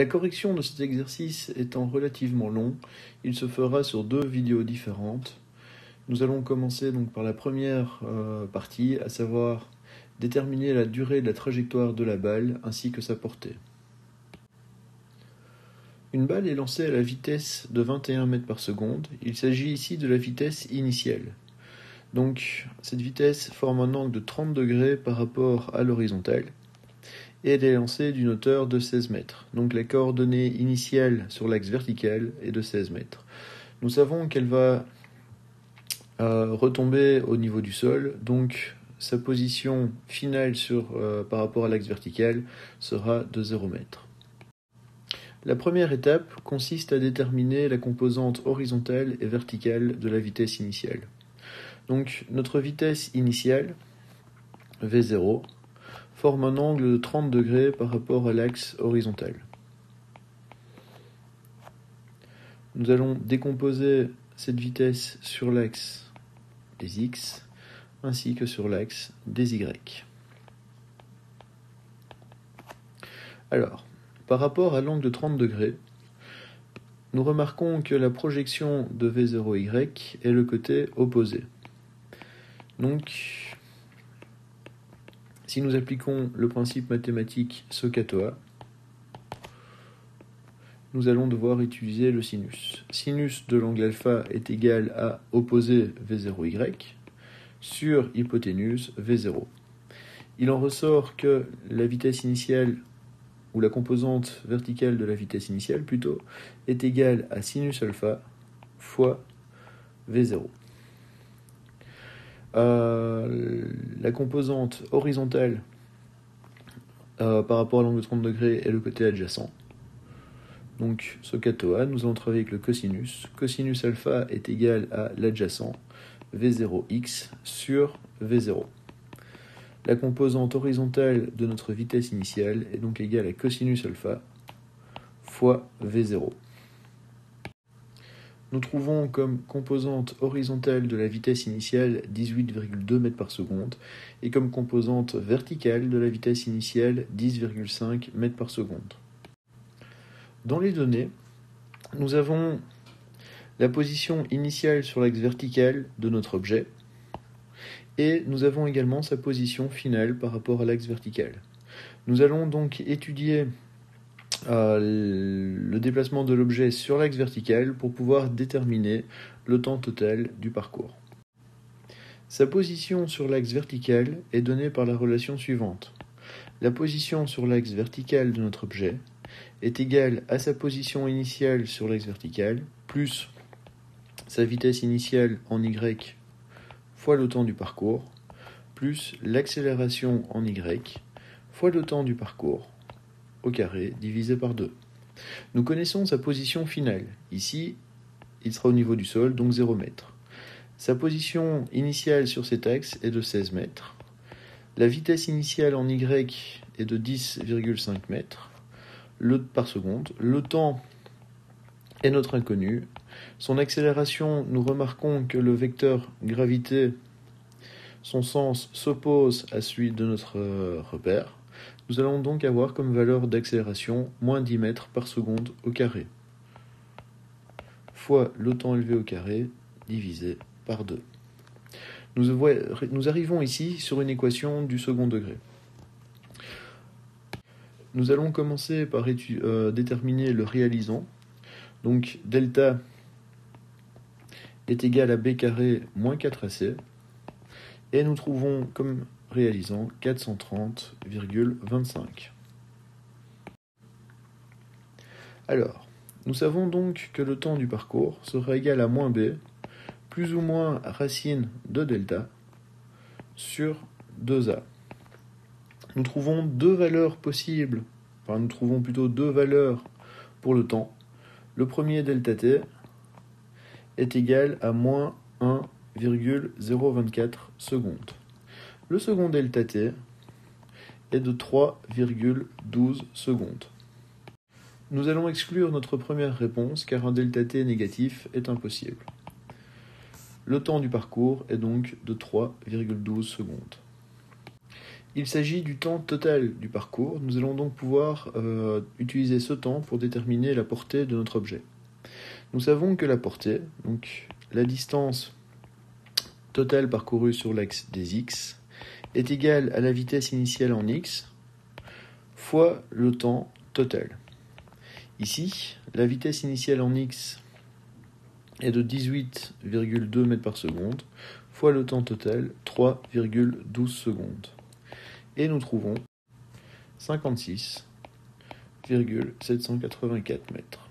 La correction de cet exercice étant relativement long, il se fera sur 2 vidéos différentes. Nous allons commencer donc par la première partie, à savoir déterminer la durée de la trajectoire de la balle ainsi que sa portée. Une balle est lancée à la vitesse de 21 mètres par seconde. Il s'agit ici de la vitesse initiale. Donc cette vitesse forme un angle de 30 degrés par rapport à l'horizontale et elle est lancée d'une hauteur de 16 mètres. Donc la coordonnée initiale sur l'axe vertical est de 16 mètres. Nous savons qu'elle va retomber au niveau du sol, donc sa position finale par rapport à l'axe vertical sera de 0 mètre. La première étape consiste à déterminer la composante horizontale et verticale de la vitesse initiale. Donc notre vitesse initiale, V0, forme un angle de 30 degrés par rapport à l'axe horizontal. Nous allons décomposer cette vitesse sur l'axe des X ainsi que sur l'axe des Y. Alors, par rapport à l'angle de 30 degrés, nous remarquons que la projection de V0Y est le côté opposé. Donc, si nous appliquons le principe mathématique SOHCAHTOA, nous allons devoir utiliser le sinus. Sinus de l'angle alpha est égal à opposé V0Y sur hypoténuse V0. Il en ressort que la vitesse initiale, ou la composante verticale de la vitesse initiale plutôt, est égale à sinus alpha fois V0. La composante horizontale par rapport à l'angle de 30 degrés est le côté adjacent. Donc, SOHCAHTOA, nous allons travailler avec le cosinus. Cosinus alpha est égal à l'adjacent V0x sur V0. La composante horizontale de notre vitesse initiale est donc égale à cosinus alpha fois V0. Nous trouvons comme composante horizontale de la vitesse initiale 18,2 mètres par seconde et comme composante verticale de la vitesse initiale 10,5 mètres par seconde. Dans les données, nous avons la position initiale sur l'axe vertical de notre objet et nous avons également sa position finale par rapport à l'axe vertical. Nous allons donc étudier le déplacement de l'objet sur l'axe vertical pour pouvoir déterminer le temps total du parcours. Sa position sur l'axe vertical est donnée par la relation suivante. La position sur l'axe vertical de notre objet est égale à sa position initiale sur l'axe vertical plus sa vitesse initiale en y fois le temps du parcours plus l'accélération en y fois le temps du parcours au carré divisé par 2. Nous connaissons sa position finale. Ici, il sera au niveau du sol, donc 0 mètres. Sa position initiale sur cet axe est de 16 mètres. La vitesse initiale en y est de 10,5 mètres par seconde. Le temps est notre inconnu. Son accélération, nous remarquons que le vecteur gravité, son sens s'oppose à celui de notre repère. Nous allons donc avoir comme valeur d'accélération moins 10 mètres par seconde au carré, fois le temps élevé au carré, divisé par 2. Nous arrivons ici sur une équation du second degré. Nous allons commencer par déterminer le réalisant. Donc delta est égal à b carré moins 4ac, et nous trouvons comme réalisant 430,25. Alors, nous savons donc que le temps du parcours sera égal à moins b, plus ou moins racine de delta, sur 2a. Nous trouvons deux valeurs possibles, nous trouvons plutôt deux valeurs pour le temps. Le premier delta t est égal à moins 1,024 secondes. Le second delta t est de 3,12 secondes. Nous allons exclure notre première réponse car un delta t négatif est impossible. Le temps du parcours est donc de 3,12 secondes. Il s'agit du temps total du parcours. Nous allons donc pouvoir utiliser ce temps pour déterminer la portée de notre objet. Nous savons que la portée, donc la distance totale parcourue sur l'axe des x, est égale à la vitesse initiale en x fois le temps total. Ici, la vitesse initiale en x est de 18,2 mètres par seconde fois le temps total 3,12 secondes. Et nous trouvons 56,784 mètres.